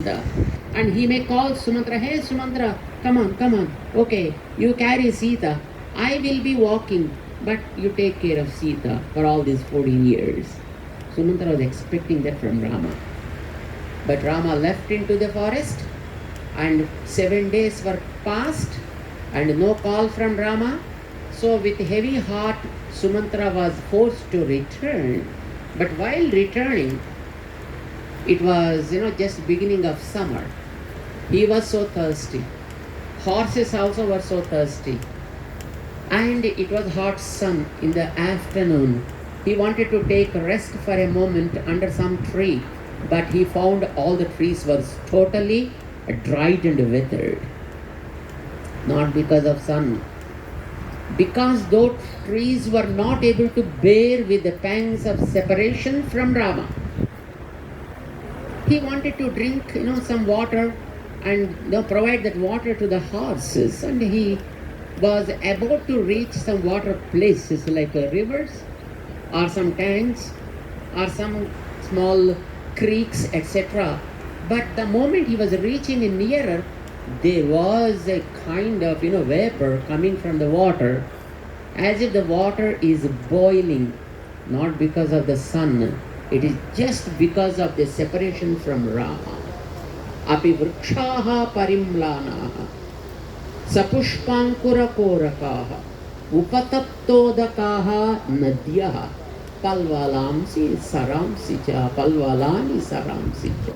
Sumanta. And he may call Sumantra, hey Sumantra, come on, okay, you carry Sita. I will be walking, but you take care of Sita for all these 14 years. Sumantra was expecting that from Rama. But Rama left into the forest, and 7 days were passed, and no call from Rama. So with heavy heart, Sumantra was forced to return. But while returning, it was, just beginning of summer. He was so thirsty. Horses also were so thirsty. And it was hot sun in the afternoon. He wanted to take rest for a moment under some tree, but he found all the trees were totally dried and withered. Not because of sun, because those trees were not able to bear with the pangs of separation from Rama. He wanted to drink, some water and provide that water to the horses, and he was about to reach some water places like rivers or some tanks or some small creeks, etc. But the moment he was reaching nearer, there was a kind of vapor coming from the water, as if the water is boiling, not because of the sun, it is just because of the separation from Rama. Api vrikshaha parimlanaha sapushpankura korakaha upataptodakaha nadyaha palvalamsi saramsi cha palvalani saramsi cha.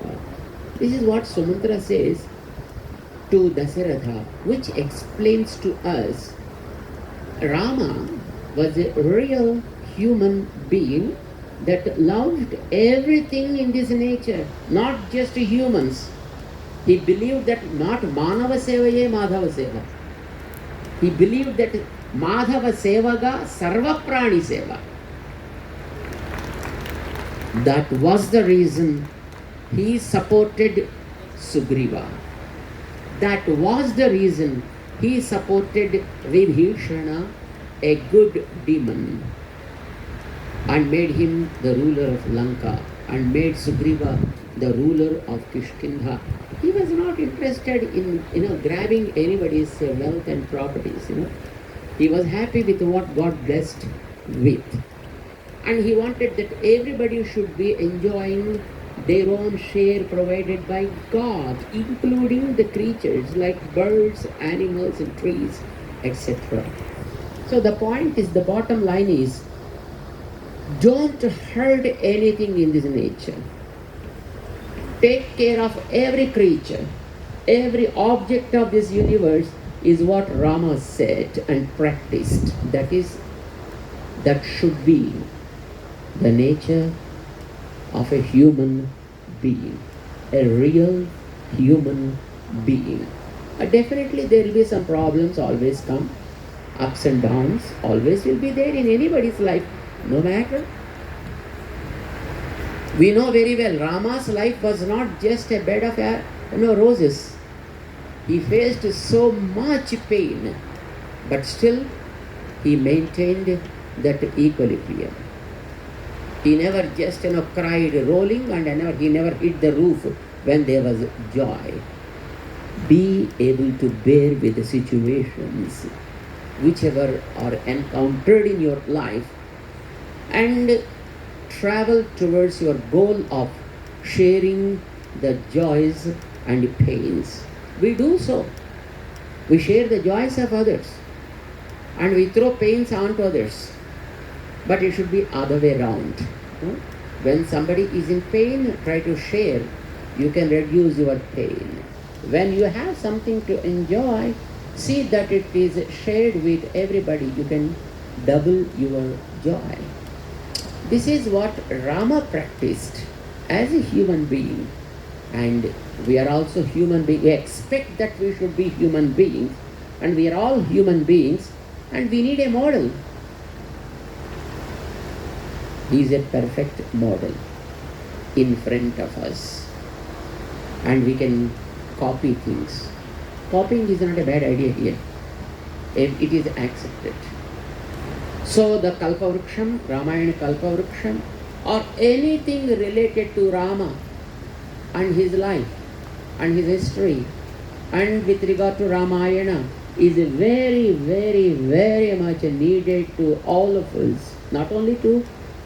This is what Sumantra says to Dasaratha, which explains to us Rama was a real human being that loved everything in this nature, not just humans. He believed that not Manava Sevaye Madhava Seva. He believed that Madhava Sevaga Sarva Prani Seva. That was the reason he supported Sugriva. That was the reason he supported Vibhishana, a good demon, and made him the ruler of Lanka, and made Sugriva the ruler of Kishkindha. He was not interested in grabbing anybody's wealth and properties. He was happy with what God blessed with, and he wanted that everybody should be enjoying their own share provided by God, including the creatures like birds, animals, and trees, etc. So the point is, the bottom line is, don't hurt anything in this nature. Take care of every creature. Every object of this universe is what Rama said and practiced. That should be the nature of a human being, a real human being. Definitely there will be some problems, always come. Ups and downs always will be there in anybody's life, no matter. We know very well Rama's life was not just a bed of roses. He faced so much pain, but still he maintained that equilibrium. He never just cried rolling, and he never hit the roof when there was joy. Be able to bear with the situations whichever are encountered in your life, and travel towards your goal of sharing the joys and pains. We do so. We share the joys of others and we throw pains onto others. But it should be other way around. When somebody is in pain, try to share. You can reduce your pain. When you have something to enjoy, see that it is shared with everybody. You can double your joy. This is what Rama practiced as a human being. And we are also human beings. We expect that we should be human beings. And we are all human beings. And we need a model. He is a perfect model in front of us. And we can copy things. Copying is not a bad idea here. If it is accepted. So the Kalpavruksham, Ramayana Kalpavruksham, or anything related to Rama and his life, and his history, and with regard to Ramayana, is very, very, very much needed to all of us, not only to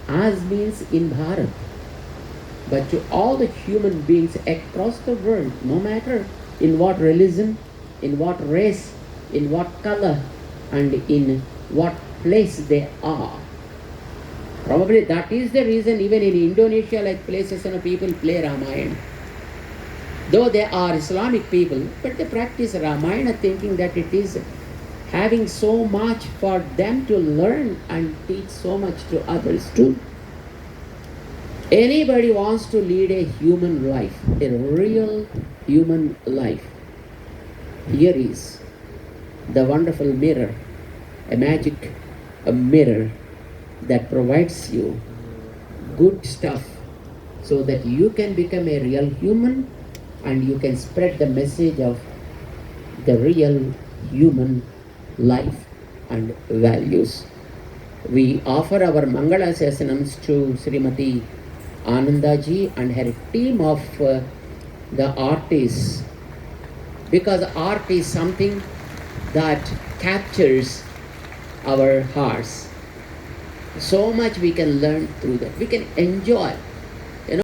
us means in Bharat, but to all the human beings across the world, no matter in what religion, in what race, in what color, and in what place they are. Probably that is the reason even in Indonesia, like places, people play Ramayana. Though they are Islamic people, but they practice Ramayana thinking that it is having so much for them to learn and teach so much to others too. Anybody wants to lead a human life, a real human life. Here is the wonderful mirror, a magic mirror that provides you good stuff so that you can become a real human and you can spread the message of the real human life and values. We offer our Mangala Sasanams to Srimati Anandaji and her team of the artists, because art is something that captures our hearts. So much we can learn through that. We can enjoy